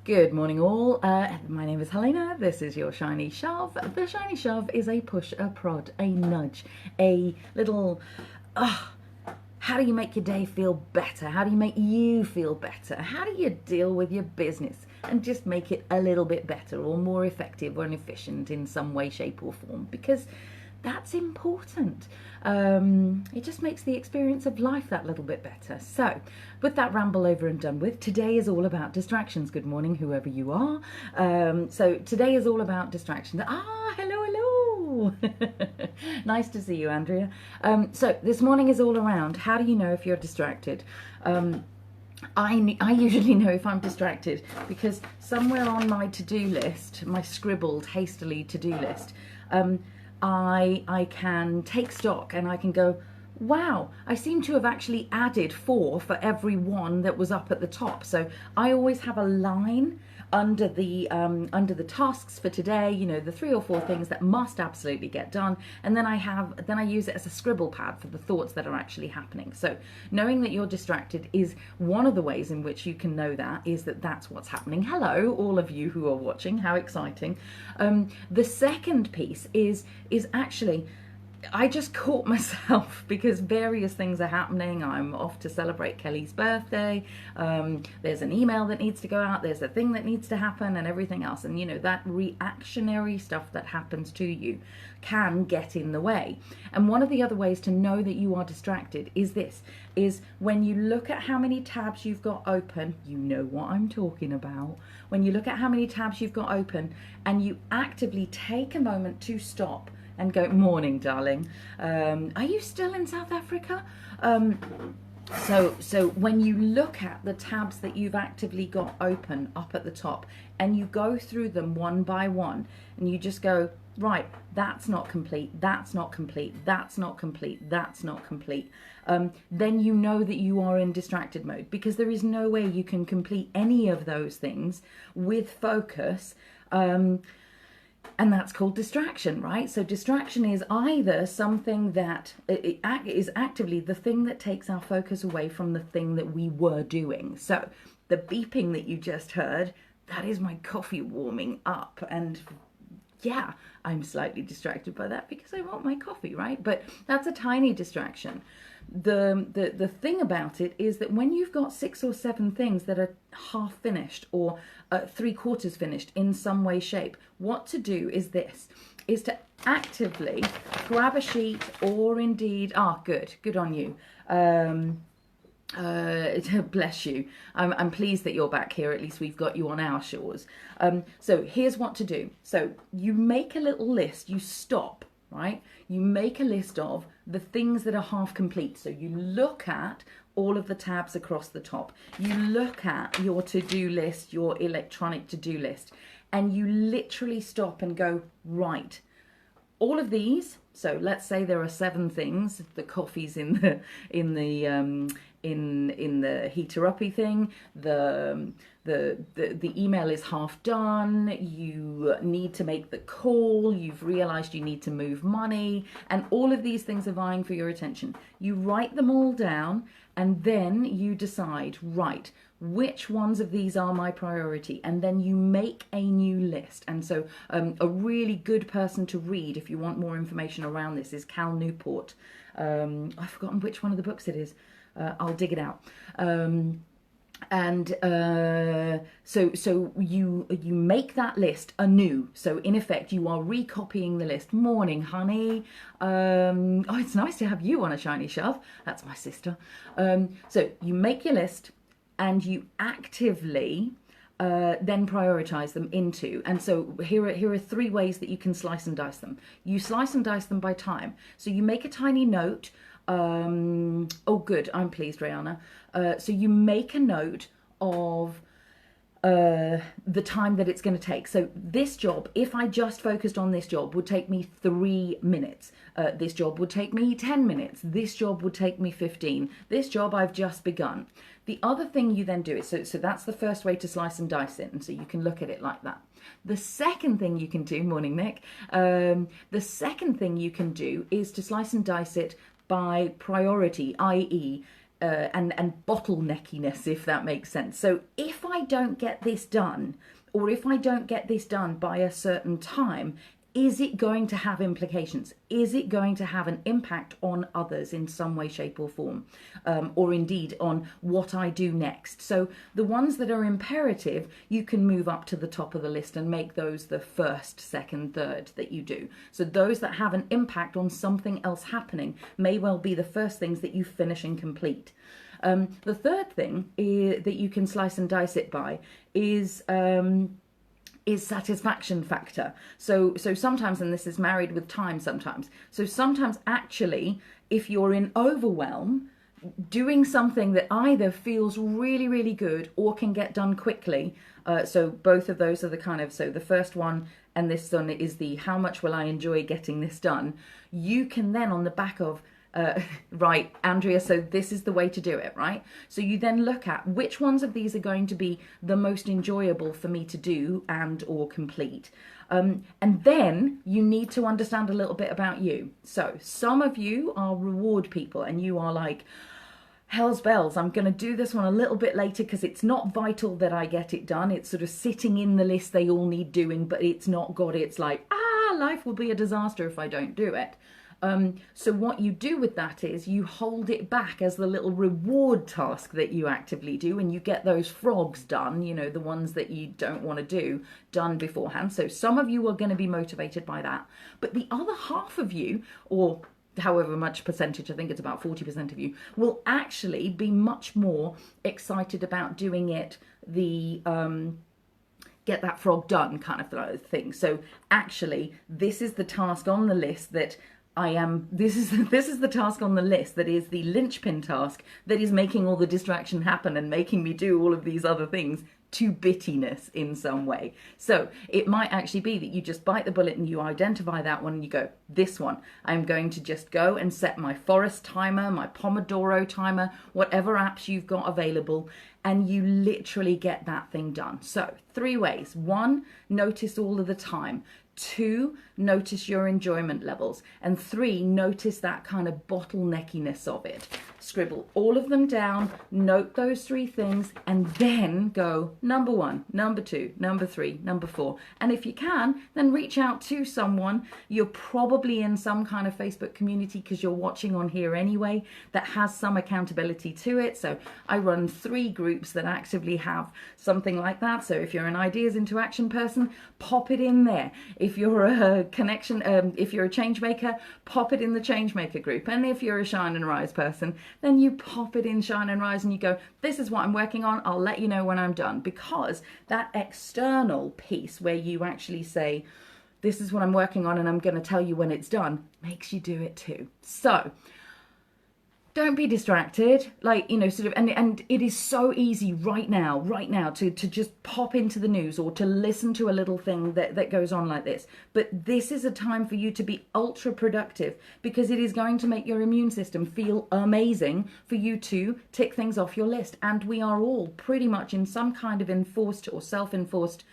Good morning, all. My name is Helena. This is your Shiny Shove. The Shiny Shove is a push, a prod, a nudge, a little. How do you make your day feel better? How do you make you feel better? How do you deal with your business and just make it a little bit better or more effective or efficient in some way, shape, or form? Because that's important. It just makes the experience of life that little bit better. So, with that ramble over and done with, today is all about distractions. Good morning, whoever you are. So today is all about distractions. Hello, hello. Nice to see you, Andrea. So this morning is all around how do you know if you're distracted? I usually know if I'm distracted because somewhere on my to-do list, my scribbled hastily to-do list, I can take stock and I can go, wow, I seem to have actually added 4 for every one that was up at the top. So I always have a line under the tasks for today, you know, the 3 or 4 things that must absolutely get done, and then I use it as a scribble pad for the thoughts that are actually happening. So knowing that you're distracted is one of the ways in which you can know that, is that that's what's happening. Hello, all of you who are watching, how exciting. The second piece is actually, I just caught myself because various things are happening. I'm off to celebrate Kelly's birthday. There's an email that needs to go out. There's a thing that needs to happen and everything else. And, you know, that reactionary stuff that happens to you can get in the way. And one of the other ways to know that you are distracted is when you look at how many tabs you've got open, you know what I'm talking about. When you look at how many tabs you've got open and you actively take a moment to stop and go, morning, darling. Are you still in South Africa? So when you look at the tabs that you've actively got open up at the top and you go through them one by one and you just go, right, that's not complete, that's not complete, that's not complete, that's not complete, then you know that you are in distracted mode, because there is no way you can complete any of those things with focus. And that's called distraction, right? So distraction is either something that is actively the thing that takes our focus away from the thing that we were doing. So the beeping that you just heard, that is my coffee warming up. And yeah, I'm slightly distracted by that because I want my coffee, right? But that's a tiny distraction. The thing about it is that when you've got 6 or 7 things that are half finished or 3/4 finished in some way, shape, what to do is to actively grab a sheet, or indeed, good on you. Bless you. I'm pleased that you're back here. At least we've got you on our shores. So here's what to do. So you make a little list. You stop, right? You make a list of the things that are half complete. So you look at all of the tabs across the top. You look at your to-do list, your electronic to-do list, and you literally stop and go, right, all of these. So let's say there are 7 things. The coffee's in the heater-uppy thing. The email is half done. You need to make the call. You've realized you need to move money, and all of these things are vying for your attention. You write them all down, and then you decide, right, which ones of these are my priority, and then you make a new list. And so a really good person to read if you want more information around this is Cal Newport. I've forgotten which one of the books it is. I'll dig it out. So you make that list anew. So in effect, you are recopying the list. Morning, honey. It's nice to have you on a Shiny Shove. That's my sister. So you make your list and you actively then prioritize them into. And so here are 3 ways that you can slice and dice them. You slice and dice them by time. So you make a tiny note. Good. I'm pleased, Rihanna. So you make a note of the time that it's going to take. So this job, if I just focused on this job, would take me 3 minutes. This job would take me 10 minutes. This job would take me 15. This job I've just begun. The other thing you then do is, so that's the first way to slice and dice it, and so you can look at it like that. The second thing you can do, morning Nick, the second thing you can do is to slice and dice it by priority, i.e., and bottleneckiness, if that makes sense. So if I don't get this done, or if I don't get this done by a certain time, is it going to have implications? Is it going to have an impact on others in some way, shape or form? Or indeed on what I do next? So the ones that are imperative, you can move up to the top of the list and make those the first, second, third that you do. So those that have an impact on something else happening may well be the first things that you finish and complete. The third thing that you can slice and dice it by is satisfaction factor. So sometimes, and this is married with time sometimes, so sometimes actually if you're in overwhelm, doing something that either feels really, really good or can get done quickly, so both of those are the kind of, so the first one and this one is the how much will I enjoy getting this done, you can then on the back of right, Andrea, so this is the way to do it, right? So you then look at which ones of these are going to be the most enjoyable for me to do and or complete. And then you need to understand a little bit about you. So some of you are reward people and you are like, hell's bells, I'm going to do this one a little bit later because it's not vital that I get it done. It's sort of sitting in the list they all need doing, but it's not got, it's like, life will be a disaster if I don't do it. So what you do with that is you hold it back as the little reward task that you actively do, and you get those frogs done, you know, the ones that you don't want to do, done beforehand. So some of you are going to be motivated by that, but the other half of you, or however much percentage, I think it's about 40% of you, will actually be much more excited about doing it the get that frog done kind of thing. So actually this is the task on the list that this is the task on the list that is the linchpin task that is making all the distraction happen and making me do all of these other things to bittiness in some way. So it might actually be that you just bite the bullet and you identify that one and you go, this one, I'm going to just go and set my forest timer, my Pomodoro timer, whatever apps you've got available, and you literally get that thing done. So 3 ways. 1, notice all of the time. 2, notice your enjoyment levels. And 3, notice that kind of bottleneckiness of it. Scribble all of them down, note those 3 things, and then go number 1, number 2, number 3, number 4. And if you can, then reach out to someone. You're probably in some kind of Facebook community because you're watching on here anyway that has some accountability to it. So I run 3 groups that actively have something like that. So if you're an ideas into action person, pop it in there. If you're a connection, if you're a change maker, pop it in the change maker group. And if you're a shine and rise person, then you pop it in shine and rise and you go, this is what I'm working on. I'll let you know when I'm done. Because that external piece where you actually say, this is what I'm working on and I'm going to tell you when it's done, makes you do it too. So don't be distracted, like, you know, sort of, and it is so easy right now to just pop into the news or to listen to a little thing that goes on like this. But this is a time for you to be ultra productive because it is going to make your immune system feel amazing for you to tick things off your list. And we are all pretty much in some kind of enforced or self-enforced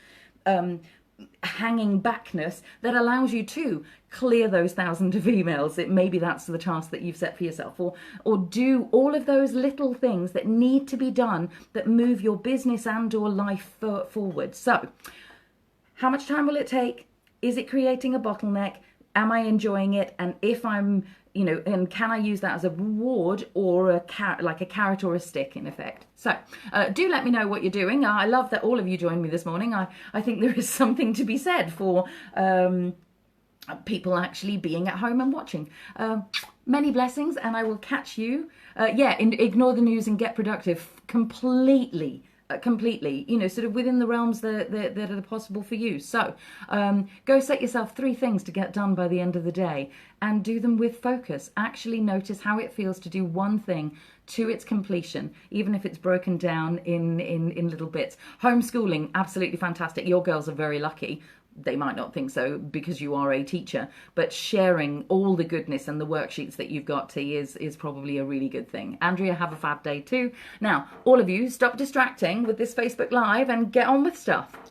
hanging backness that allows you to clear those thousands of emails. Maybe that's the task that you've set for yourself, or do all of those little things that need to be done that move your business and or life forward. So how much time will it take? Is it creating a bottleneck? Am I enjoying it? And if I'm, you know, and can I use that as a reward or a carrot or a stick in effect? So do let me know what you're doing. I love that all of you joined me this morning. I think there is something to be said for people actually being at home and watching. Many blessings, and I will catch you. Ignore the news and get productive completely, you know, sort of within the realms that are possible for you. So go set yourself 3 things to get done by the end of the day and do them with focus. Actually notice how it feels to do one thing to its completion, even if it's broken down in little bits. Homeschooling, absolutely fantastic. Your girls are very lucky. They might not think so because you are a teacher, but sharing all the goodness and the worksheets that you've got is probably a really good thing. Andrea, have a fab day too. Now, all of you, stop distracting with this Facebook Live and get on with stuff.